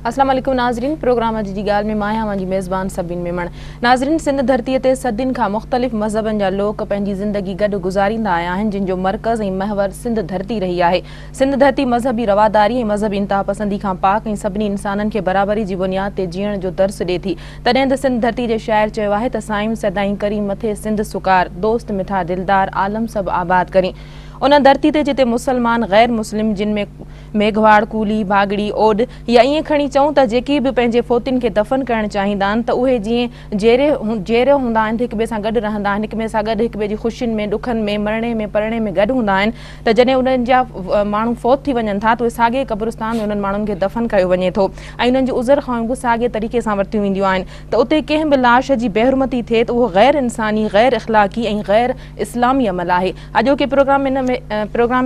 अस्सलाम वालेकुम नाज़रीन, प्रोग्राम अॼु जी ॻाल्हि में मां आहियां मुंहिंजी मेज़बान सबिन मेमण। नाज़रीन, सिंध धरतीअ ते सदियुनि खां मुख़्तलिफ़ मज़हबनि जा लोग पंहिंजी ज़िंदगी गॾु गुज़ारींदा आया आहिनि, जिन जो मर्कज़ ऐं महवर सिंध धरती रही आहे। सिंध धरती मज़हबी रवादारी ऐं मज़हबी इंतहा पसंदी खां पाक ऐं सभिनी इंसाननि खे बराबरी जी बुनियाद ते जीअण जो दर्स ॾिए थी। तॾहिं त सिंध धरती जे शाइर चयो आहे त साईं सदाईं करीम मथे सिंध सुकार, दोस्त मिठा दिलदार आलम सभु आबाद करी। उन धरती ते जिते मुसलमान गैर मुस्लिम, जिन में मेघवाड़, कूली, बागड़ी, ओड या ईअं खणी चऊं त जेकी बि पंहिंजे फोतियुनि खे दफ़न करणु चाहींदा आहिनि त उहे जीअं जहिड़े हूंदा आहिनि, हिक ॿिए सां गॾु रहंदा आहिनि, हिक ॿिए सां गॾु हिक ॿिए जी ख़ुशियुनि में, ॾुखनि में, मरणे में, पढ़णे में गॾु हूंदा आहिनि। त जॾहिं उन्हनि जा माण्हू फ़ौत थी वञनि था त उहे साॻे क़ब्रिस्तान में उन्हनि माण्हुनि खे दफ़न कयो वञे थो ऐं उन्हनि जी उज़र खां बि साॻे तरीक़े सां वरितियूं वेंदियूं आहिनि। त उते कंहिं बि लाश जी बेहरमती थिए त उहो गैर इंसानी, गैर इख़लाक़ी ऐं गैर इस्लामी अमल आहे। अॼोके प्रोग्राम में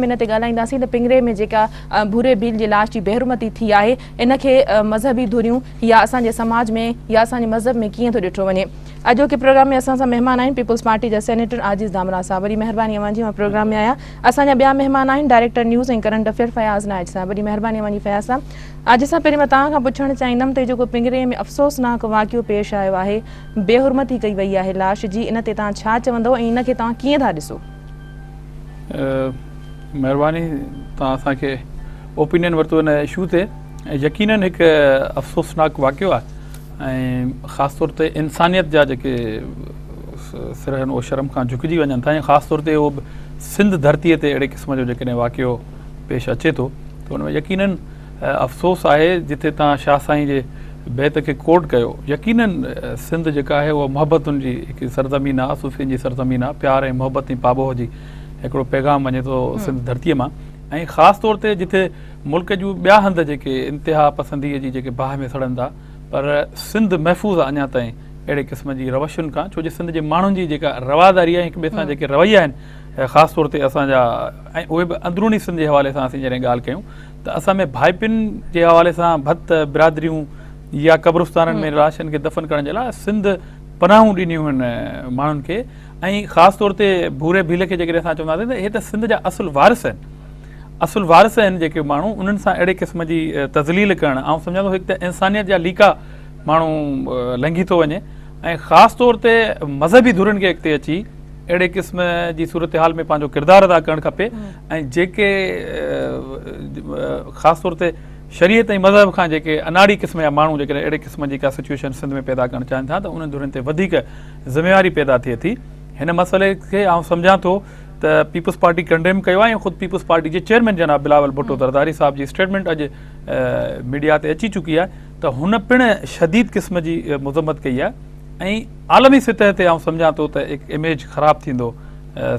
इन ते ॻाल्हाईंदासीं त पिंगरे में जेका भूरे भील जी लाश जी बेहरमती थी आहे, इनखे मज़हबी धुरियूं या असांजे समाज में या असांजे मज़हब में कीअं थो ॾिठो वञे। अॼोके प्रोग्राम में असां सां महिमान आहिनि पीपल्स पार्टी जा सेनेटर आज़ीज़ दामरा साहब। वॾी महिरबानी मुंहिंजी, मां प्रोग्राम में आहियां। असांजा ॿिया महिमान आहिनि डायरेक्टर न्यूज़ ऐं करंट अफेयर फयाज़ नाइट साहब। वॾी महिरबानी मुंहिंजी फयाज़ साहब। अॼु सां पहिरीं मां तव्हां खां पुछणु चाहींदमि त जेको पिंगरे में अफ़सोसनाक वाक़ियो पेश आयो आहे, बेहुरमती कई वई आहे लाश जी, इन ते तव्हां छा चवंदव ऐं इनखे तव्हां कीअं था ॾिसो? महिरबानी, तव्हां असांखे ओपिनियन वरितो हिन इशू ते। यकीनन हिकु अफ़सोसनाक वाक़ियो आहे ऐं ख़ासि तौर ते इंसानियत जा जेके सिर आहिनि उहे शर्म खां झुकिजी वञनि था ऐं ख़ासि तौर ते उहो बि सिंध धरतीअ ते अहिड़े क़िस्म जो जेकॾहिं वाक़ियो पेश अचे थो त हुन में यकीनन अफ़सोस आहे। जिथे तव्हां शाह साईं जे बैत खे कोट कयो, यकीनन सिंध जेका आहे उहा मोहबतुनि जी हिकु सरज़मीन आहे, सूफ़ियुनि जी सरज़मीन आहे। प्यार ऐं मोहबत ऐं पाबो जी हिकिड़ो पैगाम वञे थो सिंध धरतीअ मां। ऐं ख़ासि तौर ते जिथे मुल्क जूं ॿिया हंध जेके इंतिहा पसंदीअ जी जेके बाहि में सड़नि था, पर सिंध महफ़ूज़ आहे अञा ताईं अहिड़े क़िस्म जी रवशुनि खां। छो जो सिंध जे माण्हुनि जी जेका रवादारी आहे, हिक ॿिए सां जेके रवैया आहिनि, ख़ासि तौर ते असांजा ऐं उहे बि अंदरूनी सिंध जे हवाले सां असीं जॾहिं ॻाल्हि कयूं त असां में भाइपियुनि जे हवाले सां भत बिरादरियूं या क़ब्रिस्ताननि में लाशनि खे दफ़न करण जे लाइ सिंध पनाहूं ॾिनियूं आहिनि माण्हुनि खे। ऐं ख़ासि तौर ते भूरे भील खे जेकॾहिं असां चवंदासीं त इहे त सिंध जा असुलु वारिस आहिनि। असुलु वारिस आहिनि जेके माण्हू, उन्हनि सां अहिड़े क़िस्म जी तज़लील करणु, ऐं सम्झां थो हिकु त इंसानियत जा लीका माण्हू लंघी थो वञे। ऐं ख़ासि तौर ते मज़हबी धुरनि खे अॻिते अची अहिड़े क़िस्म जी सूरत हाल में पंहिंजो किरदारु अदा करणु खपे। ऐं जेके ख़ासि तौर ते शरीयत ऐं मज़हब खां जेके अनाड़ी क़िस्म जा माण्हू जेकॾहिं अहिड़े क़िस्म जी का सिचुएशन सिंध में पैदा करणु चाहिनि था त उन्हनि धुरनि ते वधीक ज़िम्मेवारी पैदा थिए थी। हिन मसइले खे आउं सम्झां थो त पीपल्स पार्टी कंडेम कयो आहे ऐं ख़ुदि पीपल्स पार्टी जे चेयरमैन जनाब बिलावल भुट्टो ज़रदारी साहब जी स्टेटमेंट अॼु मीडिया ते अची चुकी आहे त हुन पिणु शदीद क़िस्म जी मज़म्मत कई आहे। ऐं आलमी सतह ते आउं सम्झां थो त हिकु इमेज ख़राबु थींदो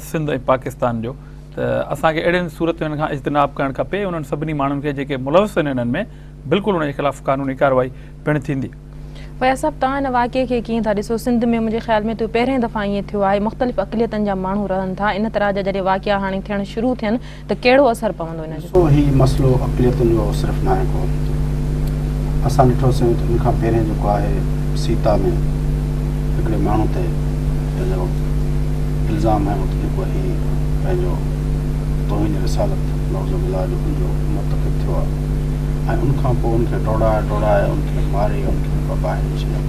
सिंध ऐं पाकिस्तान जो। त असांखे अहिड़ियुनि सूरतुनि खां इज्तनाब करणु खपे। उन्हनि सभिनी माण्हुनि खे जेके मुलविस आहिनि हिननि में, बिल्कुलु उन जे ख़िलाफ़ु क़ानूनी कार्रवाई पिणु थींदी। फयाज़ साहब, तव्हां हिन वाक़िए खे कीअं था ॾिसो? सिंध में मुंहिंजे ख़्याल में त पहिरें दफ़ा ईअं थियो आहे, मुख़्तलिफ़ अक़लियतनि जा माण्हू रहनि था। इन तरह जा जॾहिं वाक़िया हाणे थियणु शुरू थियनि त कहिड़ो असरु पवंदो हिन जो? हीउ मसइलो अक़लियतुनि जो सिर्फ़ु न आहे को। असां ॾिठोसीं त इन खां पहिरें जेको आहे सीता में हिकिड़े माण्हू ते पंहिंजो इल्ज़ाम आहे जेको हीउ पंहिंजो तौहीन रिसालत नौज़ बिल्लाह जो उनजो मुर्तकिब थियो आहे। ऐं उनखां पोइ उनखे डोड़ाए उनखे मारे उनखे ॿाहिरि विझी छॾियो।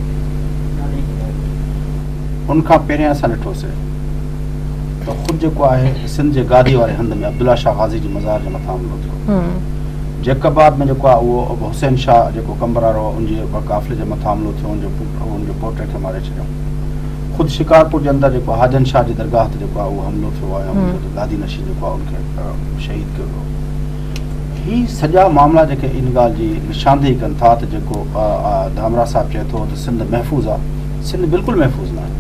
उनखां पहिरियों असां ॾिठोसीं त ख़ुदि जेको आहे सिंध जे गादी वारे हंध में अब्दुल्ला शाह गाज़ी जी मज़ार जे मथां हमिलो थियो। जैकबाद में जेको आहे उहो हुसैन शाह जेको कंबरारो उनजे काफ़िले जे मथां हमिलो थियो, उनजो पोटे खे मारे छॾियो। ख़ुदि शिकारपुर जे अंदरि जेको हाजन शाह जी दरगाह ते जेको आहे उहो हमिलो थियो आहे, उनजो गादी नशीन जेको आहे उनखे शहीद कयो वियो। ही सॼा मामला जेके इन ॻाल्हि जी निशानदेही कनि था त जेको धामरा साहब चए थो त सिंध महफ़ूज़ आहे, सिंध बिल्कुलु महफ़ूज़ न आहे।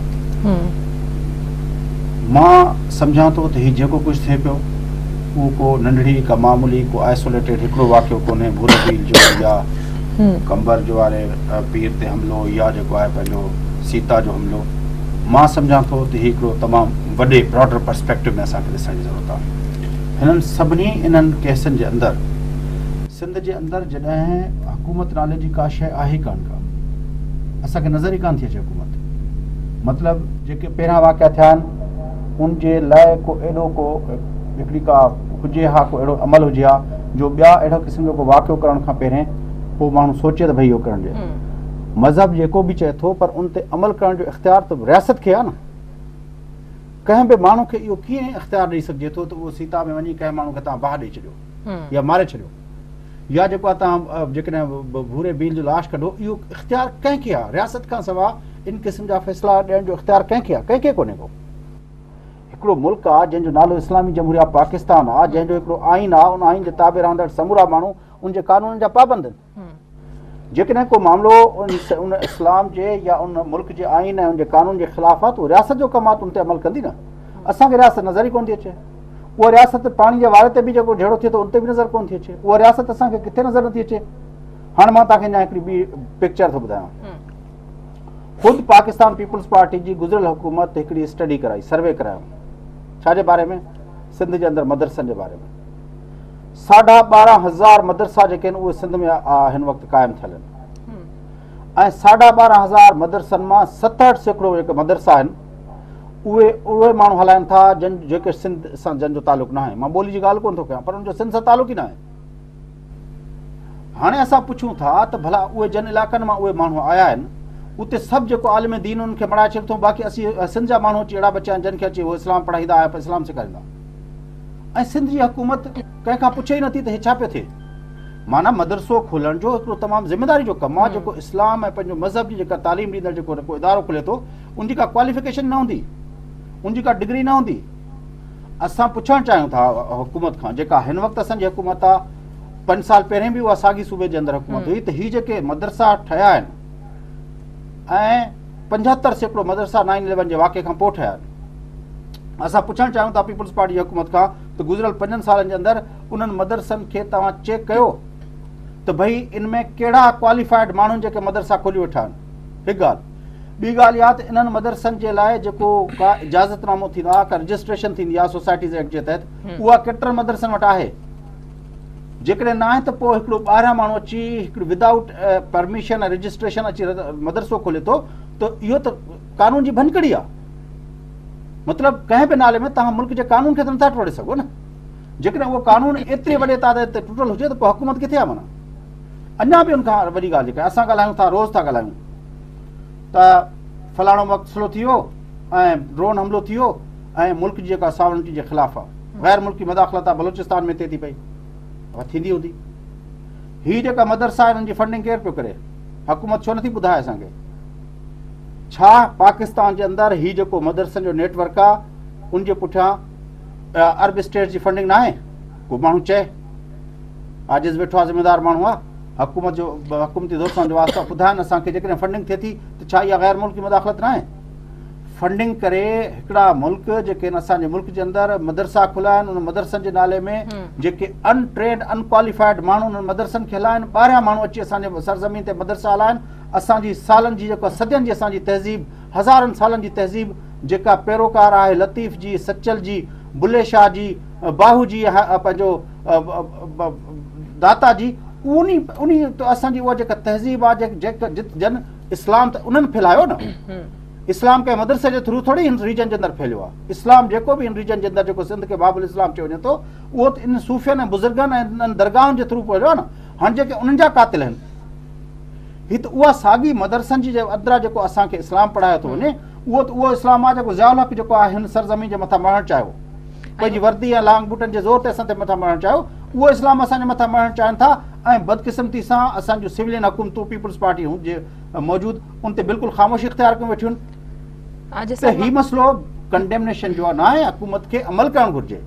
मां सम्झां थो त हीउ जेको कुझु थिए पियो उहो को नंढड़ी का मामूली को आइसोलेटेड हिकिड़ो वाक़ियो कोन्हे। भूरे भील जो या कंबर जो वारे पीर ते हमिलो या जेको आहे पंहिंजो सीता जो हमिलो, मां सम्झां थो त हीउ हिकिड़ो तमामु वॾे ब्रॉडर पर्सपेक्टिव में असांखे ॾिसण जी ज़रूरत आहे। हिननि सभिनी इन्हनि केसनि जे अंदरि सिंध जे अंदरि जॾहिं हुकूमत नाले जी का शइ आहे कान का, असांखे नज़र ई कान थी अचे हुकूमत। मतिलबु जेके पहिरियां वाक़िया थिया आहिनि उनजे लाइ को एॾो को हिकिड़ी का हुजे हा, को अहिड़ो अमल हुजे हा जो ॿिया अहिड़ो क़िस्म जो को वाक़ियो करण खां पहिरें पोइ माण्हू सोचे त भई इहो करणु ॾिए। मज़हब जेको बि चए थो पर उन ते अमल करण जो इख़्तियार त रियासत खे आहे न। कंहिं बि माण्हू खे इहो कीअं इख़्तियार ॾेई सघिजे थो त उहो सीता में वञी कंहिं माण्हू खे तव्हां बाहि ॾेई छॾियो या मारे छॾियो, या जेको आहे तव्हां जेकॾहिं भूरे बील जो लाश कढो, इहो इख़्तियार कंहिंखे आहे? रियासत खां सवाइ इन क़िस्म जा फ़ैसिला ॾियण जो इख़्तियार कंहिंखे आहे? कंहिंखे कोन्हे को। हिकिड़ो मुल्क आहे जंहिंजो नालो इस्लामी जमहूरिया पाकिस्तान आहे, जंहिंजो हिकिड़ो आइन आहे, उन आइन जे ताबे रहंदड़ समूरा माण्हू उनजे कानूननि जा पाबंद आहिनि। जेकॾहिं को मामिलो उन इस्लाम जे या उन मुल्क जे आइन ऐं उनजे कानून जे ख़िलाफ़ आहे त रियासत जो कमु आहे त उन ते अमल कंदी न। असांखे रियासत नज़र ई कोन थी अचे। उहा रियासत पाणी जे वारे ते बि जेको जहिड़ो थिए थो उन ते बि नज़र कोन थी अचे। उहा रियासत असांखे किथे नज़र नथी अचे। हाणे मां तव्हांखे अञा हिकिड़ी ॿी पिक्चर थो ॿुधायां। ख़ुदि पाकिस्तान पीपल्स पार्टी जी गुज़िरियल हुकूमत हिकिड़ी स्टडी कराई, सर्वे करायो। छाजे बारे में? सिंध जे अंदरि मदरसनि जे बारे में। 12,500 मदरसा जेके आहिनि उहे सिंध में हिन वक़्तु क़ाइमु थियल आहिनि ऐं 12,500 मदरसनि मां 67% जेके मदरसा आहिनि उहे माण्हू हलाइनि था जेके सिंध सां जंहिंजो तालुक़ु न आहे। मां ॿोली जी ॻाल्हि कोन थो कयां, पर उनजो सिंध सां तालुक़ु ई न आहे। हाणे असां पुछूं था त भला उहे जिन इलाइक़नि मां उहे माण्हू आया आहिनि उते सभु जेको आलिम दीन उन्हनि खे पढ़ाए छॾियो, बाक़ी असीं सिंध जा माण्हू अची अहिड़ा बचा आहिनि जिन खे अची उहे इस्लाम पढ़ाईंदा ऐं इस्लाम सेखारींदा, ऐं सिंध जी हुकूमत कंहिंखां पुछे ई नथी त हे छा पियो थिए। माना मदरसो खोलण जो हिकिड़ो तमामु ज़िमेदारी जो कमु आहे। जेको इस्लाम ऐं पंहिंजो मज़हब जी जेका तालीम ॾींदड़ जेको को इदारो खुले थो, उनजी का क्वालिफिकेशन न हूंदी, उनजी का डिग्री न हूंदी। असां पुछणु चाहियूं था हुकूमत खां, जेका हिन वक़्तु असांजी हुकूमत आहे, 5 साल पहिरें बि उहा साॻी सूबे जे अंदरि हुकूमत हुई, त हीअ जेके मदरसा ठहिया आहिनि ऐं 75% मदरसा 9/11 जे वाक़े खां पोइ ठहिया आहिनि। असां पुछणु चाहियूं था पीपल्स पार्टी जी हुकूमत खां त गुज़िरियल 5 सालनि जे अंदरि उन्हनि मदरसनि खे तव्हां चेक कयो त भई इन में कहिड़ा क्वालिफाइड माण्हुनि जेके मदरसा खोले वेठा आहिनि। हिकु ॻाल्हि। ॿी ॻाल्हि इहा त इन्हनि मदरसनि जे लाइ जेको का इजाज़तनामो थींदो आहे, का रजिस्ट्रेशन थींदी आहे सोसाइटीज़ एक्ट जे तहत, उहा केतिरनि मदरसनि वटि आहे? जेकॾहिं न आहे त पोइ हिकिड़ो ॿाहिरां माण्हू अची हिकिड़ो विदाउट परमिशन ऐं रजिस्ट्रेशन अची मदरसो खोले थो त इहो त कानून जी भनकड़ी आहे। मतिलबु कंहिं बि नाले में तव्हां मुल्क जे कानून खे त नथा टोड़े सघो न। जेकॾहिं उहो कानून एतिरे वॾे तादाद ते टुटल हुजे त पोइ हुकूमत किथे आहे? माना अञा बि उनखां वॾी ॻाल्हि जेका असां ॻाल्हायूं था, रोज़ था ॻाल्हायूं त फलाणो मसइलो थी वियो ऐं ड्रोन हमिलो थी वियो ऐं मुल्क जी जेका सॉवरेनिटी जे ख़िलाफ़ आहे, गैर मुल्की मदाख़लत आहे, बलोचिस्तान में थिए थी पई, थींदी हूंदी। हीअ जेका मदरसा आहे हिननि जी फंडिंग केरु पियो करे? हुकूमत छो नथी ॿुधाए असांखे? छा पाकिस्तान जे अंदरि हीअ जेको मदरसनि जो नेटवर्क आहे उनजे पुठियां अरब स्टेट जी फंडिंग न आहे? को माण्हू चए, आजिज़ वेठो आहे, ज़िम्मेदार माण्हू आहे, हुकूमत जो हुकूमती दोस्तनि जो वास्ता ॿुधाइनि असांखे जेकॾहिं फंडिंग थिए थी त छा इहा गैर मुल्की मदाख़लत न आहे? फंडिंग करे हिकिड़ा मुल्क जेके आहिनि असांजे मुल्क जे अंदरि मदरसा खुलिया आहिनि, उन मदरसनि जे नाले में जेके अनट्रेंड अनक्वालिफाइड माण्हू उन्हनि मदरसनि खे हलाइनि, ॿाहिरियां माण्हू अची असांजे सरज़मीन ते मदरसा हलाइनि। असांजी सालनि जी जेको सदियनि जी असांजी तहज़ीब, हज़ारनि सालनि जी तहज़ीब जेका पैरोकार आहे लतीफ़ जी, सचल जी, बुल्ले शाह जी, बाहू जी, पंहिंजो दाता जी, उन असांजी उहा जेका तहज़ीब आहे जन इस्लाम त उन्हनि फैलायो न। इस्लाम कंहिं मदरसे जे थ्रू थोरी हिन रीजन जे अंदरि फैलियो आहे। इस्लाम जेको बि हिन रीजन जे अंदरि जेको सिंध खे बाबुल इस्लाम चयो वञे थो, उहो त इन सूफ़ियनि ऐं बुज़ुर्गनि ऐं इन्हनि दरगाहनि जे थ्रू फैलियो आहे न। हाणे जेके उन्हनि जा क़ातिल आहिनि, हीअ त उहा साॻी मदरसनि जी अंदरां जेको असांखे इस्लाम पढ़ायो थो वञे, उहो त उहो इस्लाम आहे जेको ज़ियाउल हक़ जेको आहे हिन सरज़मीन जे मथां मरणु चाहियो, पंहिंजी वर्दी ऐं लांग बूटनि जे ज़ोर ते असां ते मथां मरणु चाहियो, उहो इस्लाम असांजे मथां मरणु चाहिनि था। ऐं बदकिस्मती सां असांजूं सिविलियन हुकूमतूं पीपल्स पार्टी जे मौजूदु उन ते बिल्कुलु ख़ामोशी इख़्तियार कयूं वेठियूं आहिनि। त हीउ मसइलो कंडेमनेशन जो आहे, न आहे, हुकूमत खे अमल करणु घुरिजे।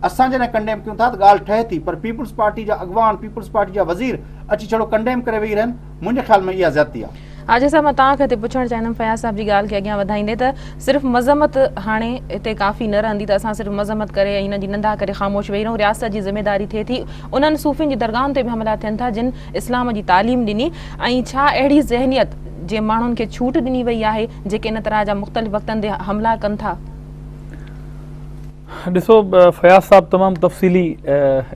असां जॾहिं कंडेम कयूं था त ॻाल्हि ठहे थी, पर पीपल्स पार्टी जा अॻवान, पीपल्स पार्टी जा वज़ीर अची छड़ो कंडेम करे वेही रहनि, मुंहिंजे ख़्याल में इहा ज़्यादती आहे। आज साहब मां तव्हांखे हिते पुछणु चाहींदमि फयाज़ साहब जी ॻाल्हि खे अॻियां वधाईंदे त सिर्फ़ु मज़म्मत हाणे हिते काफ़ी न रहंदी त असां सिर्फ़ु मज़म्मत करे ऐं हिन जी नंढा करे ख़ामोश वेही रहूं। रियासत जी ज़िमेदारी थिए थी, उन्हनि सूफ़ियुनि जी दरगाहनि ते बि हमला थियनि था जिन इस्लाम जी तालीम ॾिनी, ऐं छा अहिड़ी ज़हनियत जे माण्हुनि खे छूट ॾिनी वई आहे जेके इन तरह जा मुख़्तलिफ़ वक़्तनि ते हमला कनि था? ॾिसो, फयाज़ साहब तमामु तफ़सीली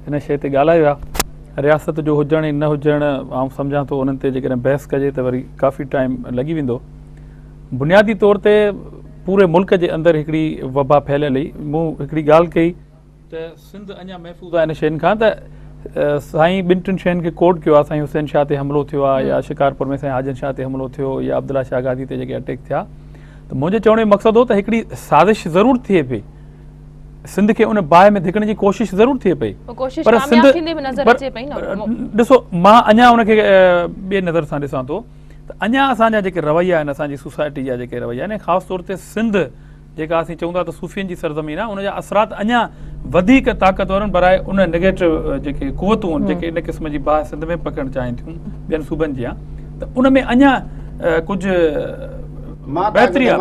इन शइ ते ॻाल्हायो आहे। रियासत जो हुजणु न हुजणु आउं सम्झां थो उन्हनि ते जेकॾहिं बहस कजे त वरी काफ़ी टाइम लॻी वेंदो। बुनियादी तौर ते पूरे मुल्क जे अंदरि हिकिड़ी वबा फैलियल हुई। मूं हिकिड़ी ॻाल्हि कई त सिंध अञा महफ़ूज़ आहे इन शयुनि खां, त साईं ॿिनि टिनि शयुनि खे कोड कयो आहे। साईं हुसैन शाह ते हमिलो थियो आहे, या शिकारपुर में साईं हाजन शाह ते हमिलो थियो, या अब्दुल्ला शाह गाज़ी ते जेके अटैक थिया। त मुंहिंजे चवण जो मक़सदु हो त हिकिड़ी साज़िश ज़रूरु थिए पई, सिंध खे उन बाहि में धिकण जी कोशिशि ज़रूरु थिए पई, पर सिंध ॾिसो मां अञा उनखे ॿिए नज़र सां ॾिसां थो त अञा असांजा जेके रवैया आहिनि, असांजी सोसाइटी जा जेके रवैया आहिनि, ख़ासि तौर ते सिंध जेका असीं चऊं था त सूफ़ियनि जी सरज़मीन आहे, उनजा असरात अञा वधीक ताक़तवर आहिनि बराए उन नेगेटिव जेके कुवतूं आहिनि जेके इन क़िस्म जी बाहि सिंध में पकड़णु चाहिनि थियूं ॿियनि सूबनि जी आहे, त उन में अञा कुझु बहितरी आहे।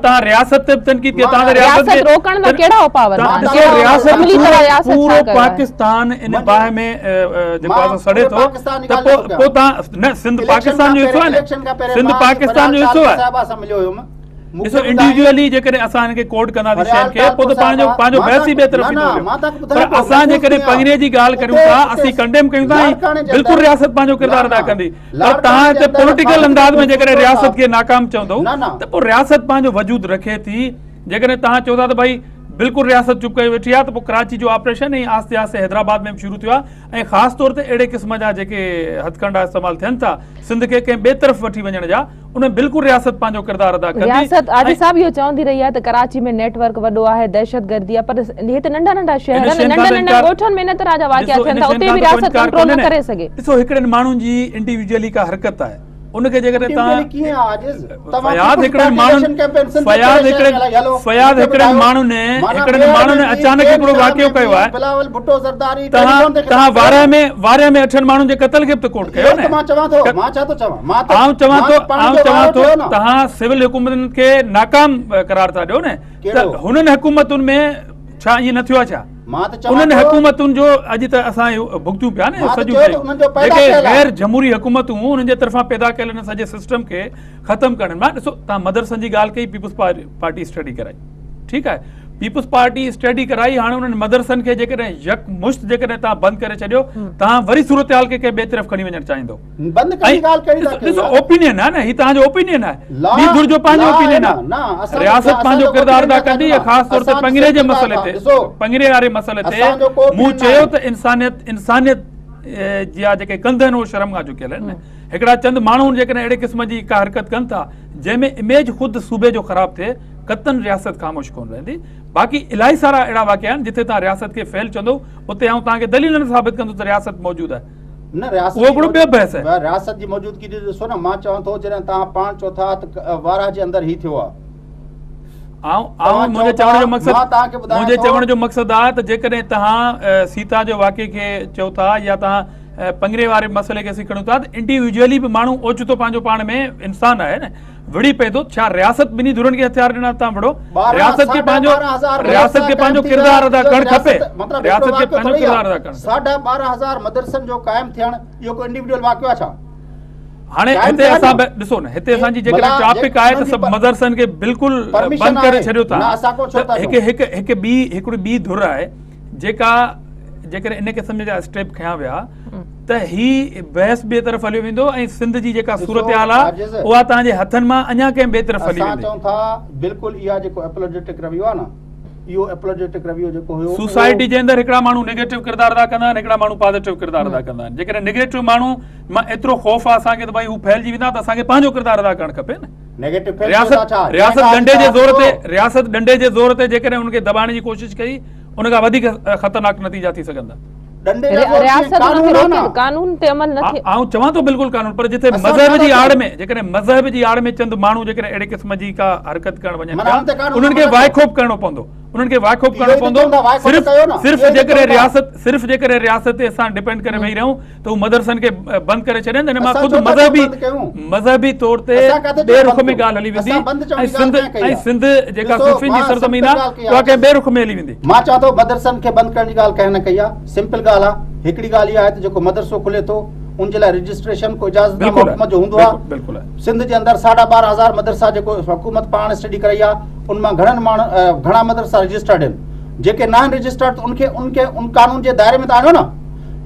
तव्हां रियासत ते तनक़ीद कयो, पूरो पाकिस्तान इन बाहि में जेको आहे सड़े थो, त पोइ तव्हां न सिंध पाकिस्तान जो हिसो आहे न, सिंध पाकिस्तान जो हिसो आहे। ॾिसो इंडिविजुअली जेकॾहिं असां हिनखे कोड कंदासीं शयुनि खे, पोइ त पंहिंजो बहस ई ॿिए तरफ़ थींदो वञे। पर असां जेकॾहिं पंगिरे जी ॻाल्हि करियूं था, असीं कंडेम कयूं था, बिल्कुलु रियासत पंहिंजो किरदारु अदा कंदी, पर तव्हां हिते पॉलिटिकल अंदाज़ में जेकॾहिं रियासत खे नाकाम चवंदव त पोइ रियासत पंहिंजो वजूद रखे थी। जेकॾहिं तव्हां चओ था त भई बिल्कुलु रियासत चुप करे वेठी आहे, त पोइ कराची जो ऑपरेशन ई आस्ते आस्ते हैदराबाद में शुरू थियो आहे, ऐं ख़ासि तौर ते अहिड़े क़िस्म जा जेके हथकंडा इस्तेमालु थियनि था सिंध खे कंहिं ॿिए तरफ़ वठी वञण जा, उन बिल्कुलु रियासत पंहिंजो किरदारु अदा कंदी। रियासत आदि साहब इहो चवंदी रही आहे त कराची में नेटवर्क वॾो आहे, दहशतगर्दी आहे, पर हिते नंढा नंढा शहर आहिनि, नंढा नंढा ॻोठनि में इन तरह जा वाक़िया थियनि था, उते बि रियासत कंट्रोल न करे सघे। ॾिसो हिकिड़े माण्हुनि जी इंडिविजुअली का हरकत आहे, उनखे जेकॾहिं तव्हां हिकिड़े माण्हू ने अचानक हिकिड़ो वाक़ियो कयो आहे, तव्हां वारिया में 8 माण्हुनि जे क़त्ल खे बि त कोट कयो न। आऊं चवां थो तव्हां सिविल हुकूमतनि खे नाकाम करार था ॾियो न, त हुननि हुकूमतुनि में छा ईअं न थियो आहे छा? उन्हनि हुकूमतुनि जो अॼु त असां भुगतूं पिया न सॼियूं जेके गैर जमहूरी हुकूमतूं उन्हनि जे तरफ़ां पैदा कयल हिन सॼे सिस्टम खे ख़तमु करण। मां ॾिसो तव्हां मदरसनि जी ॻाल्हि कई, पीपुल्स पार्टी स्टडी कराई, ठीकु आहे, पीपुल्स पार्टी स्टडी कराई, हाणे उन्हनि मदरसनि खे जेकॾहिं यकमुश्त जेकॾहिं तव्हां बंदि करे छॾियो, तव्हां वरी सूरत हाल खे कंहिं ॿिए तरफ़ खणी वञणु चाहींदो। ॾिसो ओपिनियन आहे न, ही तव्हांजो ओपिनियन आहे, ॿी धुर जो पंहिंजो ओपिनियन आहे। रियासत पंहिंजो किरदारु अदा कंदी, ख़ासि तौर ते पंगिरे जे मसइले ते, पंगिरे वारे मसइले ते मूं चयो त इंसानियत जा जेके कंध आहिनि उहे शर्मगाह झुकियल आहिनि। हिकिड़ा चंद माण्हू जेकॾहिं अहिड़े क़िस्म जी का हरकत कनि था जंहिंमें इमेज ख़ुदि सूबे जो ख़राबु थिए, कतन रियासत ख़ामोश कोन रहंदी। बाक़ी इलाही सारा अहिड़ा वाक़िया आहिनि जिथे तव्हां रियासत खे फेल चवंदो, उते आउं तव्हांखे दलील साबित कंदो त रियासत मौजूदु आहे। न रियासत जी मौजूदगी ॾिसो न, मां चवां थो जॾहिं तव्हां पाण चओ था त वारा जे अंदरि ही थियो आहे, मुंहिंजे चवण जो मक़सदु आहे त जेकॾहिं तव्हां सीता जो वाक़े खे चओ था या तव्हां पंगिरे वारे मसइले खे खणो था, त इंडिविजुअली बि माण्हू ओचितो पंहिंजो पाण में इंसान आहे न, विड़ी पए थो। छा रियासत ॿिन्ही धुरनि खे हथियार ॾिना तव्हां विड़ो? रियासत खे पंहिंजो किरदारु अदा करणु खपे, रियासत खे पंहिंजो किरदारु अदा करणु। 12,500 मदरसनि जो क़ाइमु थियणु इहो को इंडिविजुअल वाक़ियो आहे छा? हाणे हिते असां ॾिसो न, हिते असांजी जेकॾहिं टॉपिक आहे त सभु मदरसनि खे बिल्कुलु बंदि करे छॾियो था। हिकिड़ी ॿी धुर आहे जेका जेकॾहिं इन क़िस्म जा स्टेप खयां विया त ही बहस ॿिए तरफ़ हलियो वेंदो, ऐं सिंध जी जेका सूरत हाल आहे उहा तव्हांजे हथनि मां अञा कंहिं ॿिए तरफ़ हली वेंदी। चऊं था बिल्कुलु इहा जेको एपोलोजेटिक रवियो आहे न, इहो एपोलोजेटिक रवियो जेको हुयो, सोसाइटी जे अंदरि हिकिड़ा माण्हू नेगेटिव किरदारु अदा कंदा आहिनि, हिकिड़ा माण्हू पॉज़िटिव किरदारु अदा कंदा आहिनि। जेकॾहिं नेगेटिव माण्हू मां एतिरो ख़ौफ़ आहे असांखे त भई हू फैलिजी वेंदा, त असांखे पंहिंजो किरदारु अदा करणु खपे न। रियासत डंडे जे ज़ोर ते जेकॾहिं हुनखे दॿाइण जी कोशिशि कई, उन खां वधीक ख़तरनाक नतीजा थी सघंदा। आउं चवां थो बिल्कुलु कानून, पर जिथे मज़हब जी आड़ में जेकॾहिं मज़हब जी आड़ में चंद माण्हू जेकॾहिं अहिड़े क़िस्म जी का हरकत करणु वञनि था, उन्हनि खे वाइखोप करणो पवंदो, सिर्फ़ जेकॾहिं रियासत ते असां डिपेंड करे वेही रहूं त हू मदरसनि खे बंदि करे छॾनि, हिन मां ख़ुदि मज़हबी तौर ते ॿिए रुख में ॻाल्हि हली वेंदी, ऐं सिंध जेका सूफ़ियुनि जी सरज़मीन आहे उहा कंहिं ॿिए रुख में हली वेंदी। मां चवां थो मदरसनि खे बंदि करण जी ॻाल्हि कंहिं न कई आहे, सिंपल ॻाल्हि आहे। हिकिड़ी ॻाल्हि इहा आहे त जेको मदरसो खुले थो उन जे लाइ रजिस्ट्रेशन को इजाज़त हुकूमत जो हूंदो आहे। सिंध जे अंदरि 12,500 मदरसा जेको हुकूमत पाण स्टडी कराई आहे, उन मां घणा मदरसा रजिस्टर्ड आहिनि, जेके न आहिनि रजिस्टर्ड उन कानून जे दायरे में त आणियो न।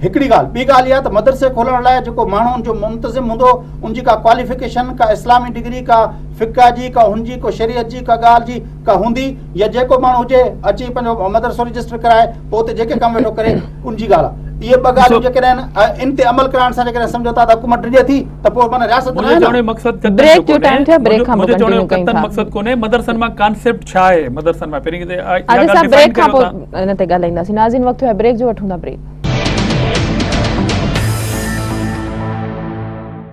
हिकिड़ी ॻाल्हि ॿी ॻाल्हि इहा त मदरसे खोलण लाइ जेको माण्हुनि जो मुंतज़िम हूंदो उनजी का क्वालिफिकेशन का इस्लामी डिग्री का फ़िक़्ह जी का हुनजी को शरीयत जी का ॻाल्हि जी का हूंदी या जेको माण्हू हुजे अची पंहिंजो मदरसो रजिस्टर कराए पोइ उते जेके कमु वेठो करे उनजी ॻाल्हि आहे इहे ॿ ॻाल्हियूं जेकॾहिं आहिनि इन ते अमल करण सां जेकॾहिं सम्झो था त हुकूमत डिॼे थी त पोइ माना रियासत न आहे मुंहिंजो न। चवण जो मक़सदु ब्रेक जो टाइम थियो, ब्रेक खां पोइ मुंहिंजो चवण जो कंटिन्यू कयूं कतन था। मक़सदु कोन्हे मदरसनि मां कॉन्सेप्ट छा आहे मदरसनि मां पहिरीं आदिल साहब ब्रेक खां पोइ इन ते ॻाल्हाईंदासीं। नाज़रीन वक़्तु आहे ब्रेक जो, वठूं था ब्रेक।